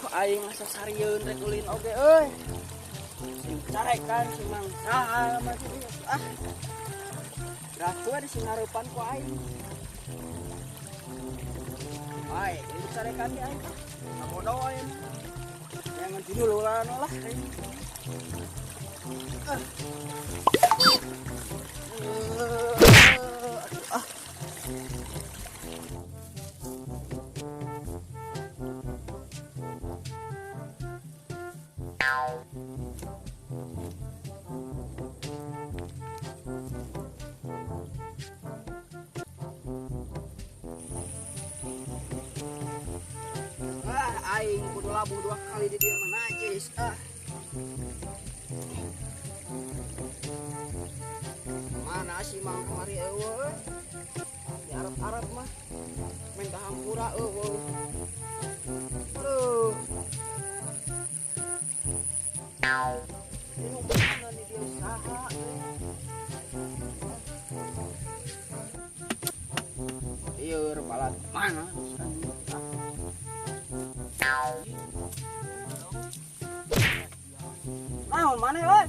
aing asa sarieun rek ulin oge euy. Sing carekan si Mang saha mah ieu. Raku ada sing ngarupan ku aing. Baik, ini carekan di aing. Sabodo aing. Jangan dululan lah aing. Aing kudu labuh 2 kali di dia mah najis. Mana si Mang kemari eueuh? Di Arab-Arab mah main ka hampura eueuh. Aduh. Ini mana nih dia saha? Ieu repalan mana? Naon mana euy?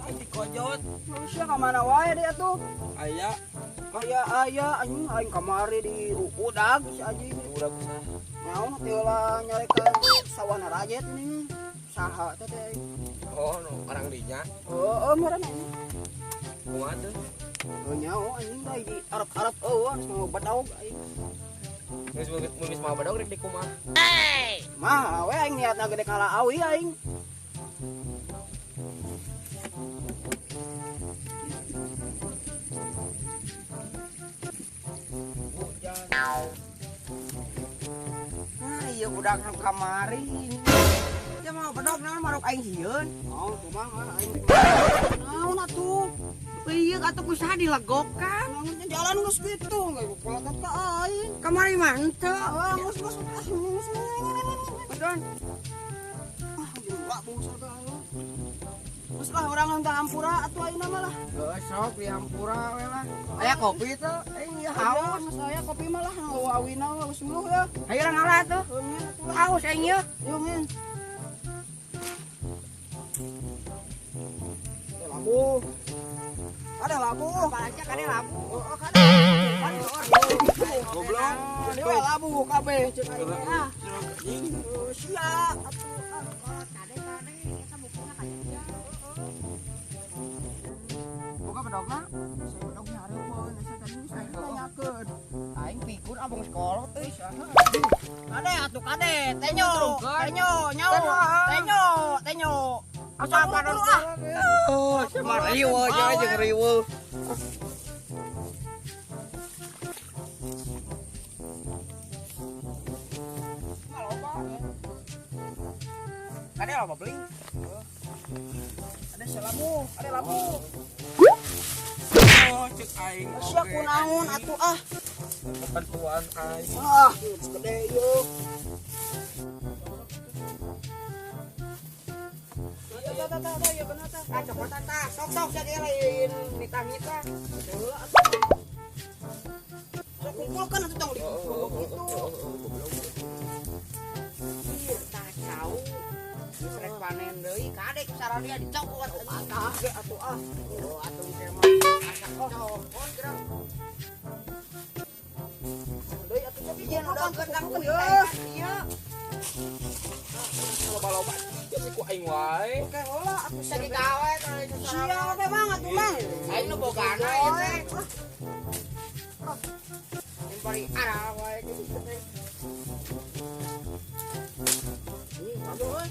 Aing dikojot. Manusia ka mana wae dia tuh? Aya Aya anjing aing kamari di udag si Aji. udah bisa. Nyaon teh ulah nyarekan sawana rajet ini. Saha teh teh? Oh, no, orang dinya. Ngaranna ini. Kumaha teh? Nyaon anjing da di Arab-Arab harus mau badaug aing. Geus mah badog rek di kumaha. Mah we aing niatna gede kala awi aing. Nah, iya budak nang kamari. Ya mau bedog naon marok aing sieun. Oh, kumaha aing. Naon atuh? Ieu atuh kusaha dilegokan. Naon jalan geus kitu, geus pelakat ka aing. Kamari mah henteu. Geus. Bedan. Gila bungsa ka. Geus lah urang nang hampura atuh ayeuna mah lah. Sok di hampura we lah. Aya kopi teh, aing ieu haus. Saya kopi mah lah awina geus muluh ya. Hayu urang ngalah tuh. Haus aing ieu. Yo men. Labu. Ada labu. Balaja kade labu. Oh, kade. Goblok. Dewa labu kabeh ceuk aing. Sia atuh. Kade kita bukuna ka dia. Boga bedogna. Saya bedognya hareupeun, saya tadi saya tanyakeun. Aing pikur abang sekolah teh saha. Kade atuh kade, tenyo, tenyo. Asa panon. Oh, sama riweuh jeung riweuh. Kade apa beli? Ada labu, ada labu. Oh, cek aing. Sia kunaon atuh ah. Bantuan aing. Geus gede yeuh. Ya bener tah. Copotan tah, sok jadi lain nitah-nitah. Heula atuh. Sok kumpulkan atuh tong dikumpul gitu. Ieu tah cau. Geus rek panen deui, kade sarania dicokot Ge atuh ah. Oh, atuh teh mah asak cokot gerak. Deui atuh tapi Ieu udah kendang teh ieu. Loba-loba jadi ku aing wae. Oke heula atuh Jadi gawe kalau itu sia oke banget tuh Mang. aing nu bogana ieu teh. Yang paling arah wae gitu teh. Aduh euy.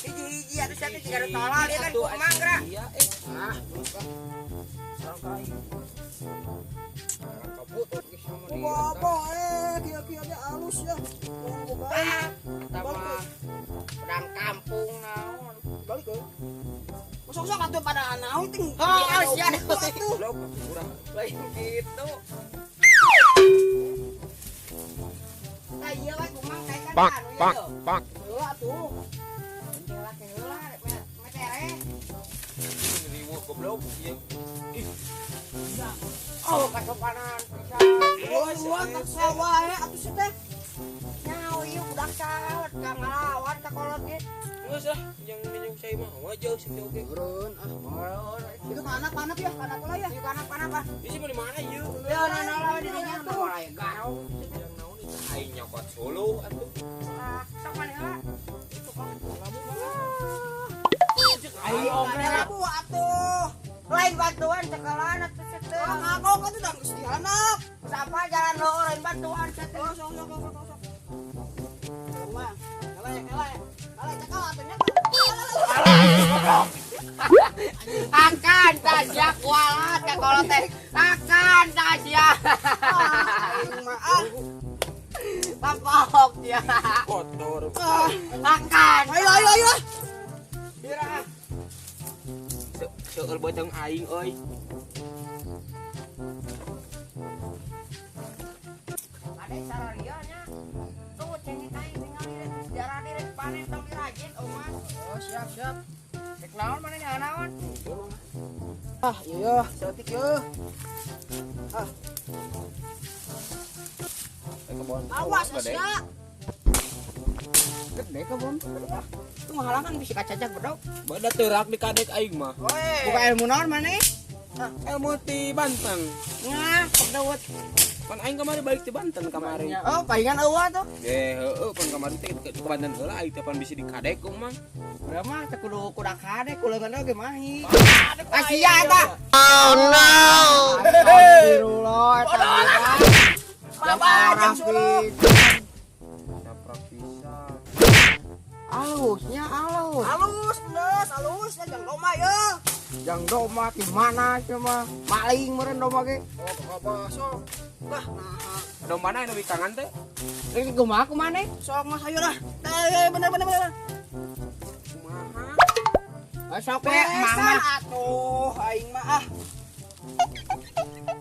Hiji atuh sia teh 3 tolol ieu kan ku manggra. Iya Nah, sareng kai. kabut geus sama dia. Apa kieu-kieu ge alus ya. Bukan. Pertama pedang kampung naon. Balik euy. Sok-sok atuh pada naon ting. Oh, sia atuh. Blok kurang lain gitu. Nah, iya wae kumang kae kan. Pak. Heula atuh. Heula metere. Riweuh goblok ieu. Ih, Oh, kasopanan pisan. Oh, tak sawae atuh teh. Nyao ieu budak saha Kang ngelawan kakolot ge. Geus lah, yang minyak saya mah aja sih oke. Turun, itu panap ya, panap lah ya. Yuk panap ah. Ini mau di mana yuk? Ya nana di dinya tuh. Mulai garau. Yang naon itu aing nyokot Solo atuh. Ah, sok mana lah. Itu kan kamu Ayo oke lah. Bu atuh. Lain bantuan sekolah atuh seteu. Ngagok kan udah mesti anak. Sapa jalan lo lain bantuan seteu. Sok. Rumah. Eleh. Cekal atunya. Akan saja kualat kakolot teh. Akan saja. Maaf. Papok dia. Kotor. Akan. Ayo. Dira. Seueur beuteung aing euy. Ada sararia nya. Tuh cengit aing ningali darah direk panen tong dirajin omah. Oh, siap. Rek naon mana nya naon? Iya, setik yo. Kebon. Awas ya. Gede kebun. Itu menghalangan bisa kacajak bedog. Bada teurak di kadek aing mah. Buka ilmu naon mana? Ilmu ti Banten. Ngah, pedawet. Kan aing kemarin balik ti Banten kemarin. Oh, palingan eueuh tuh. Heueuh pan kemarin teh ke Banten heula aing teh pan bisa di kadek mah. Urang mah teh kudu kudak kade kuleungan oge mahi. Asia eta. Oh no. Astagfirullah eta. Babajang suruh. Caprak pisan. Alusnya alus. Alus ya jang doma ya. Jang doma di mana cuma maling meureun doma ge. Oh, apa sok. Wah, nah. Dombana anu wikangan teh. Rek kumaha ku maneh? Sok mas ayo dah. Bener. Kumaha? Sok we mama. Atuh, aing mah ah.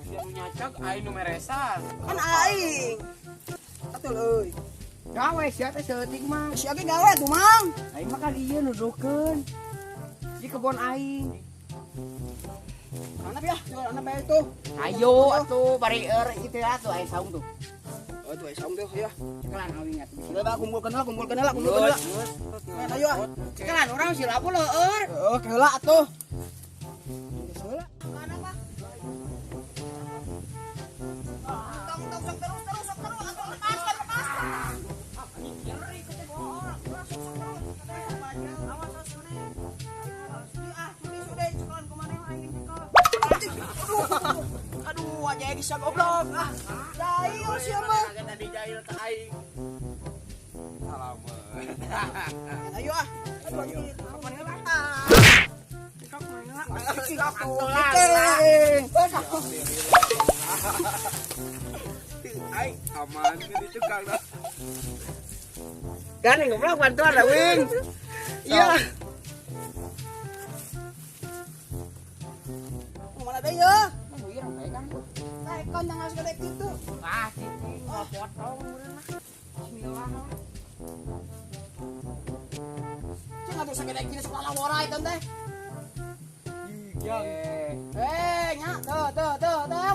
Yang nyacak aing nu meresan. Kan aing. Atuh euy. Gawe sia teh seutik mah. Si age gawe tuh, Mang. Aing mah ka dieu nuduhkeun. Di kebon aing. Anak ya, anak bae tuh. Ayo atuh bari itu atuh aing saung tuh. Oh, tuh saung tuh ya. Cekelan aing ingat. Udah bah kumpulkeun lah. Ayo ah. Cekelan urang si lapu leueur. Oke heula atuh. Heula. Mana Pak? Tong sok terus atuh lepas. Nyeri ke bohong. Sok terus. Awas sune. Sudah cekelan kemana aing cekel. Aduh, aja bisa goblok. Jahil siapa? Tadi jahil ke aing. Salamet. Ayo ah. Aduh, kapan heula? Aing aman ke di cekal dah. Kan goblok bantuan da wing. Iya. Mana deh ya? Kan jangan segede itu. Ah, cicing potong meureun mah. Bismillah. Cuma tuh segede gini sekolah warai tante. Nya, tuh,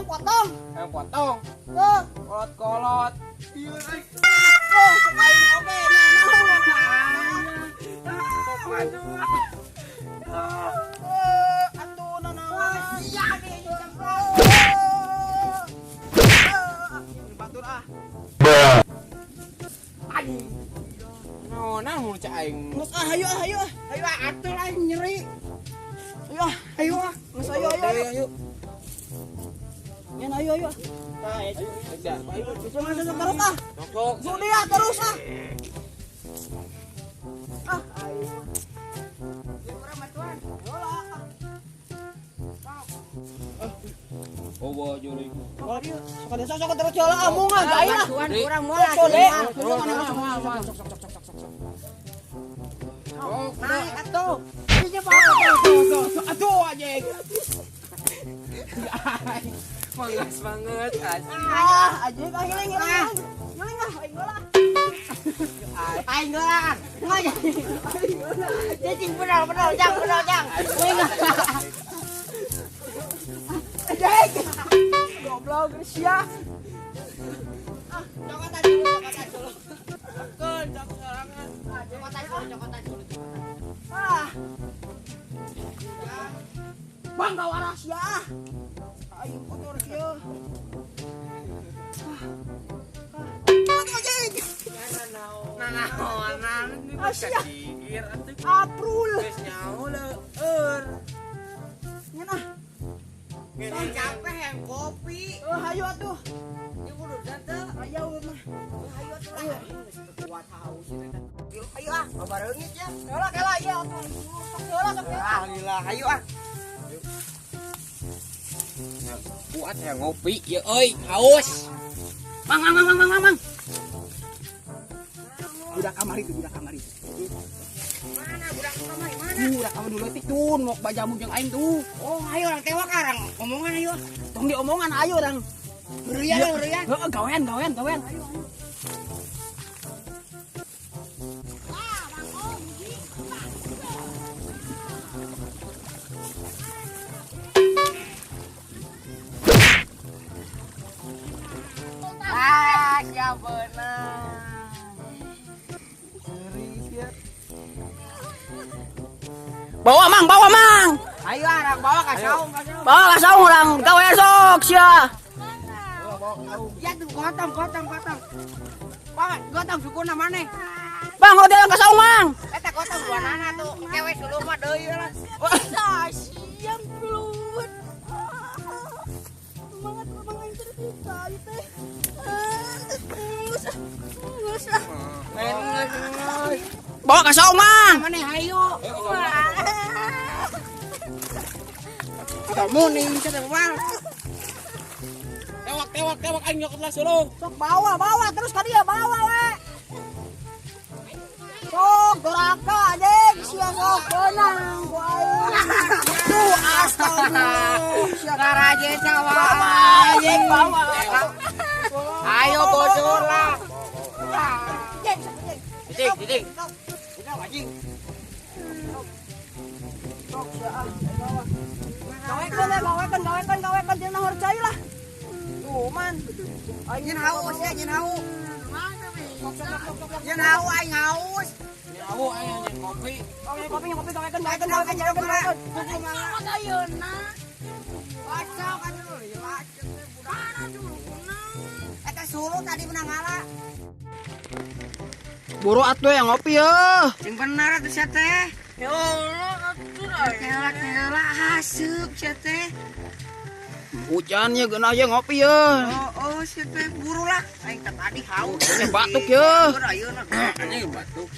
potong. Yang potong. Tuh, Kolot-kolot. tuh, sekain oke, atuh nanawan. Iya deh, batur ah. Nona mun cak aing. Nges ah, ayo atuh lah nyeri. Ayo ah, nges ayo. Yan ayo. Nah, ayo. Terus ah. Sok. Sudah ya terus ah. Ayo. Urang bantuan. Yola. Bawa juri. Oh dia, sok terus yola amung ah, jahil ah. Bantuan urang moal. Naik atuh. Ini apa? Aduh anjing. Mangas banget Anjing hilang. Ngeling ah, aing lah. Aing gelang. Ngoy. Cicing benar, jang. Wing. Anjing. Goblok Gresya. Jangan tadi dulu. Kan, jangan serangan. cokotan dulu cokotan. Ah. Bang bawa rahasia. Ayo kotor kieu. Nah, ini Asia. kacikir atuh. Aprul. Geus nyaho leueur. Ngeunah. Tong capek yang kopi. Hayu atuh. Ieu kudu teu. Aya ulun mah. Hayu atuh lah. Kuat haus ini teh. Ayo ah, Babareungit ya. heula kela ieu atuh. Sok heula sok heula. Ah, gila. Hayu ah. Kuat ya ngopi ya euy, haus. Mang. Budak kamari tuh, budak kamari. Mana budak kamari mana? Budak kamari dulu teh tun mok bajamu jeung aing tuh. Oh, ayo orang tewak karang. Omongan ayo. Tong diomongan ayo orang. Berian. Heeh, gawean. Ah, siap bener. Bawa mang. Ayo arang bawa ka saung. Bawa ka saung urang gawe sok sia. Ya tuh gotong. Bang, gotong sukuna mana? Bang, hotel ka saung mang. Eta gotong dua nana tuh. Kewe dulu mah deui lah. Siang keluar. Semangat memang aing cerita ieu teh. Bawa ka saung mang. Mana hayu? Kamu nih bisa bang. Tewak aing nyokot lah sulung. Sok bawa terus ka dia bawa we. Sok doraka anjing sia sok benang ku aing. Tuh astagfirullah. Sia Garaje cawa. anjing bawa. Ayo bocor lah. Titik. Gawekan dia nang harcai lah. Tuh man. Nyen haus ya, nyen haus. Nyen haus aing haus. Nyaho aya nya kopi. Kopi gawekan. Ayeuna. Baca kan dulu ya, baca teh budana dulu. Eta suruh tadi menang ngala. Buru atuh yang ngopi ya. Sing bener atuh sia teh. Ya Allah, atuh lah haseup sia teh. Hujannya geunah ya ngopi ya. Oh, sia teh buru lah. Aing teh tadi haus. Batuk ya. Ayeuna. Anjing batuk.